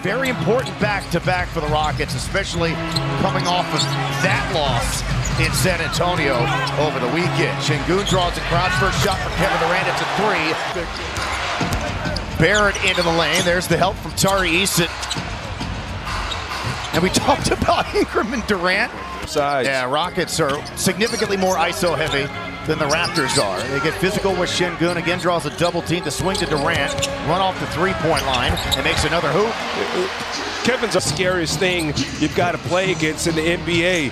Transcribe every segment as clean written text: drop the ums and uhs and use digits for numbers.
very important back-to-back for the Rockets, especially coming off of that loss in San Antonio over the weekend. Şengün draws a crowd first shot for Kevin Durant. It's a three. Barrett into the lane. There's the help from Tari Eason. And we talked about Ingram and Durant. Size. Yeah, Rockets are significantly more ISO heavy than the Raptors are. They get physical with Şengün. Again, draws a double team to swing to Durant. Run off the three-point line and makes another hoop. Kevin's the scariest thing you've got to play against in the NBA.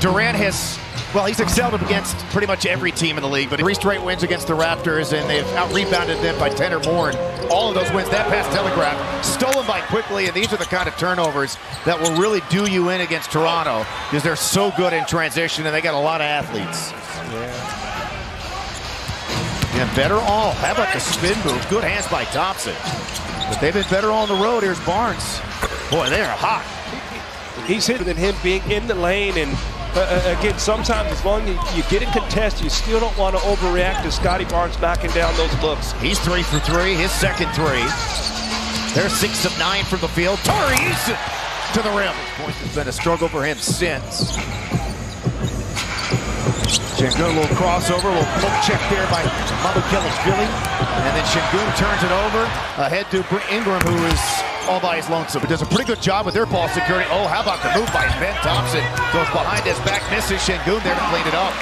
Durant has, well, he's excelled against pretty much every team in the league, but 3 straight wins against the Raptors, and they've out-rebounded them by 10 or more. And all of those wins, that pass telegraphed, stolen by quickly, and these are the kind of turnovers that will really do you in against Toronto because they're so good in transition, and they got a lot of athletes. And better all. How about the spin move? Good hands by Thompson. But they've been better on the road. Here's Barnes. Boy, they're hot. He's hitting than him being in the lane, and again, sometimes as long as you get a contest, you still don't want to overreact to Scotty Barnes knocking down those looks. He's 3 for 3, his second three. They're 6 of 9 from the field. Tari Eason to the rim. Points has been a struggle for him since. Şengün, a little crossover, a little poke check there by Billy. And then Şengün turns it over ahead to Ingram, who is all by his lonesome. But does a pretty good job with their ball security. Oh, how about the move by Ben Thompson? Goes behind his back, misses. Şengün there to clean it up.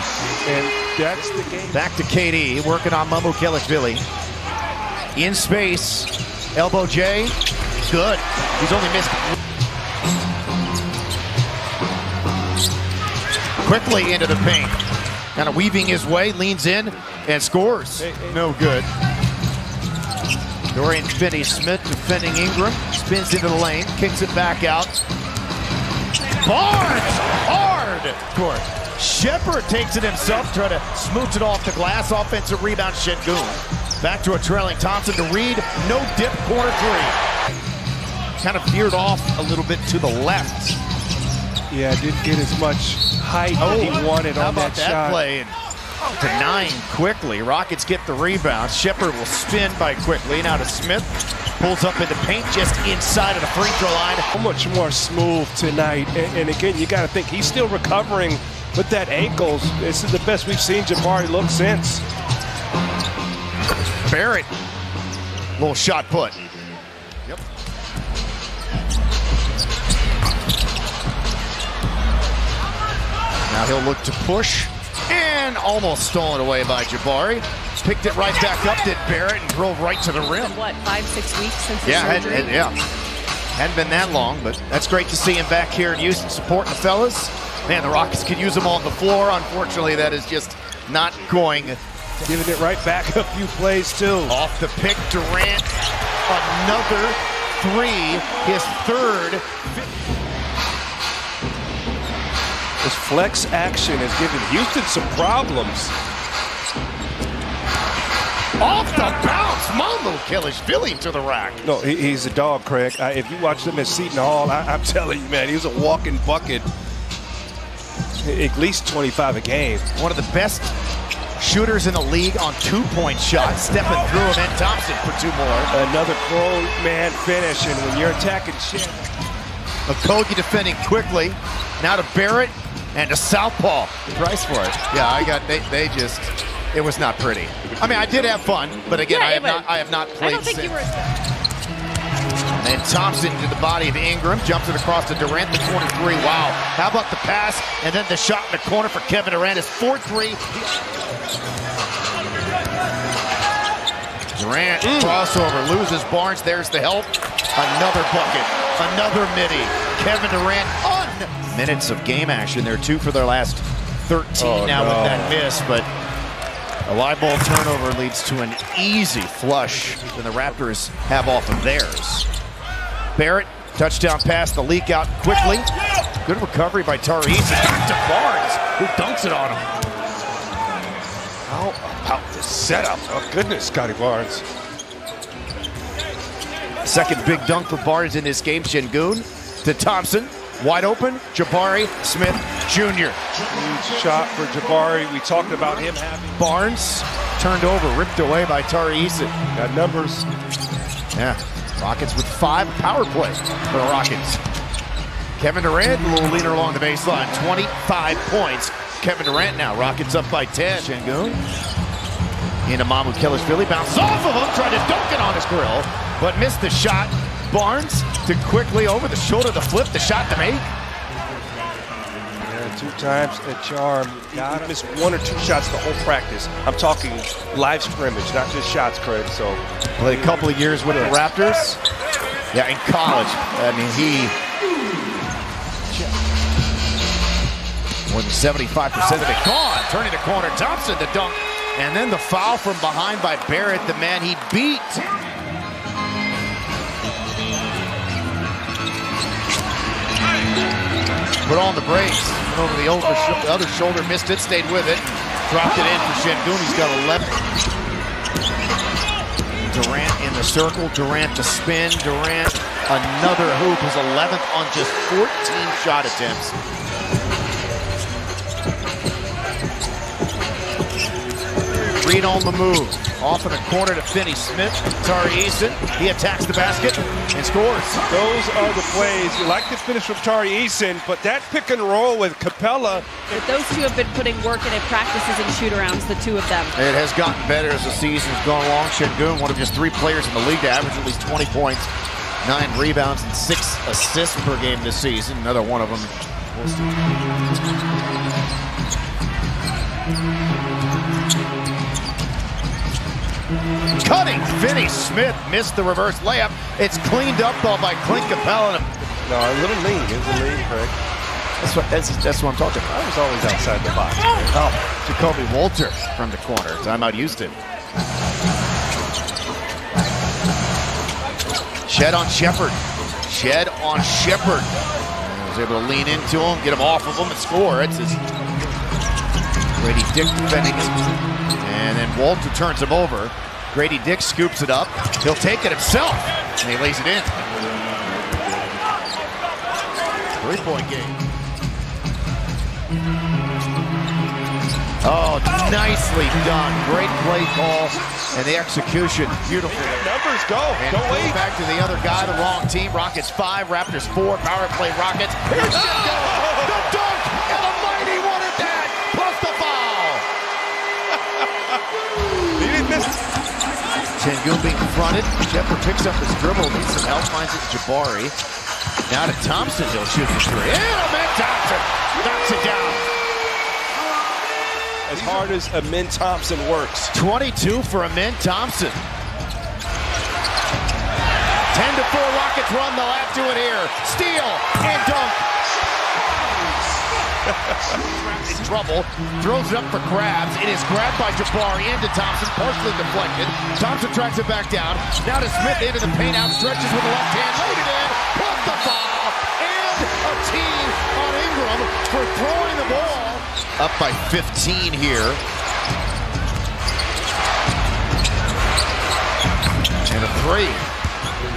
And that's the game. Back to KD, working on Billy. In space, elbow J, good. He's only missed. Quickly into the paint. Kind of weaving his way, leans in, and scores. No good. Dorian Finney-Smith defending Ingram. Spins into the lane, kicks it back out. Barnes! Hard! Court. Shepherd takes it himself, trying to smooch it off the glass. Offensive rebound, Şengün. Back to a trailing Thompson to Reed. No dip, corner three. Kind of veered off a little bit to the left. Yeah, didn't get as much height that he wanted on that shot. How about that play? To 9 quickly. Rockets get the rebound. Shepherd will spin by quickly. Now to Smith. Pulls up into paint just inside of the free throw line. So much more smooth tonight. And again, you got to think he's still recovering with that ankles. This is the best we've seen Jabari look since. Barrett. Little shot put. Yep. Now he'll look to push. And almost stolen away by Jabari. Picked it right back up, did Barrett, and drove right to the rim. What, 5-6 weeks since the surgery? Hadn't been that long, but that's great to see him back here in Houston supporting the fellas. Man, the Rockets could use him on the floor. Unfortunately, that is just not going. Giving it right back a few plays, too. Off the pick, Durant, another three, his third. This flex action has given Houston some problems. Off the bounce, Philly to the rack. No, he's a dog, Craig. If you watch him at Seton Hall, I'm telling you, man, he was a walking bucket. At least 25 a game. One of the best shooters in the league on two-point shots. Stepping through him, and Thompson for 2 more. Another grown man finish, and when you're attacking shit. Okogie defending quickly. Now to Barrett. And a southpaw. Price for it. Yeah, it was not pretty. I mean, I did have fun, but again, I have not played I don't think since. you were. And Thompson to the body of Ingram, jumps it across to Durant, the corner three. Wow. How about the pass? And then the shot in the corner for Kevin Durant is 4-3. Durant, crossover, loses Barnes. There's the help. Another bucket. Another midi. Kevin Durant, minutes of game action. They're 2 for their last 13 with that miss, but a live ball turnover leads to an easy flush than the Raptors have off of theirs. Barrett, touchdown pass, the leak out quickly. Good recovery by Tari Eason. Back to Barnes, who dunks it on him. How about the setup? Oh, goodness, Scotty Barnes. Second big dunk for Barnes in this game. Şengün to Thompson. Wide open, Jabari Smith Jr. Huge shot for Jabari. We talked about him having. Barnes turned over, ripped away by Tari Eason. Got numbers. Yeah. Rockets with 5 power play for the Rockets. Kevin Durant a little leaner along the baseline, 25 points. Kevin Durant now, Rockets up by 10. Şengün into Mamu-Kelishvili, bounces off of him, tried to dunk it on his grill, but missed the shot. Barnes to quickly over the shoulder to flip the shot to make. Yeah, 2 times a charm. He missed 1 or 2 shots the whole practice. I'm talking live scrimmage, not just shots, Craig. So played a couple of years with the Raptors. Yeah, in college. I mean, he more than 75% of it gone. Turning the corner, Thompson the dunk, and then the foul from behind by Barrett, the man he beat. Put on the brakes, went over the other shoulder, missed it, stayed with it, dropped it in for Şengün. He's got 11. Durant in the circle, Durant to spin, Durant another hoop, his 11th on just 14 shot attempts. Reed on the move, off in the corner to Finney-Smith. Tari Eason, he attacks the basket and scores. Those are the plays. You like the finish from Tari Eason, but that pick and roll with Capella. But those two have been putting work in at practices and shoot-arounds, the two of them. It has gotten better as the season's gone along. Şengün, one of just 3 players in the league to average at least 20 points, 9 rebounds, and 6 assists per game this season. Another one of them. Cutting, Finney-Smith missed the reverse layup. It's cleaned up though by Clint Capella. No, a little lean. It was a lean, Craig. That's what I'm talking about. I was always outside the box. Oh, Jacoby Walter from the corner. Timeout Houston. Shed on Shepherd. Shed on Shepherd. Was able to lean into him, get him off of him, and score. It's his Grady Dick defending him. And then Walter turns him over. Grady Dick scoops it up. He'll take it himself, and he lays it in. 3-point game. Oh, nicely done. Great play call, and the execution, beautiful. Numbers go. And Don't wait. back to the other guy, the wrong team. Rockets 5, Raptors 4. Power play Rockets. Here's Şengün. The dunk, and the mighty wanted that. Plus the foul. He didn't miss it. Şengün being confronted. Shepherd picks up his dribble, needs some help, finds it to Jabari. Now to Thompson, he'll shoot the 3. And Amin Thompson knocks it down. As hard as Amin Thompson works. 22 for Amin Thompson. 10-4 Rockets run, they'll have to it here. Steal and dunk. In trouble, throws it up for grabs. It is grabbed by Jabari into Thompson, partially deflected. Thompson tracks it back down. Now to Smith into the paint, out stretches with the left hand, laid it in, plus the foul, and a tee on Ingram for throwing the ball. Up by 15 here. And a 3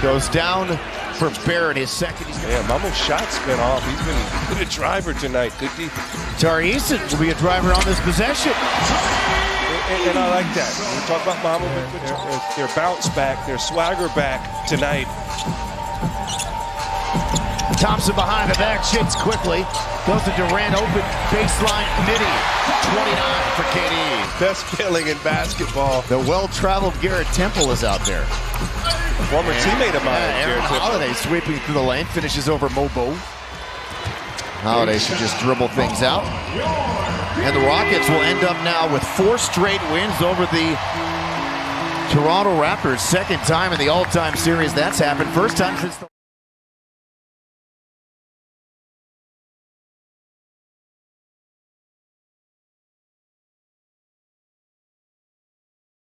goes down for Barrett, his second. Yeah, Mamu's shot's been off. He's been a driver tonight. Good defense. Tari Eason will be a driver on this possession. And I like that. We talk about Mamu, their bounce back, their swagger back tonight. Thompson behind the back, shits quickly. Goes to Durant, open baseline, midi. 29 for KD. Best feeling in basketball. The well-traveled Garrett Temple is out there. Former teammate of mine. Aaron Holiday sweeping through the lane, finishes over Mobo. Holiday should just dribble things out. And the Rockets will end up now with 4 straight wins over the Toronto Raptors. Second time in the all-time series that's happened. First time since the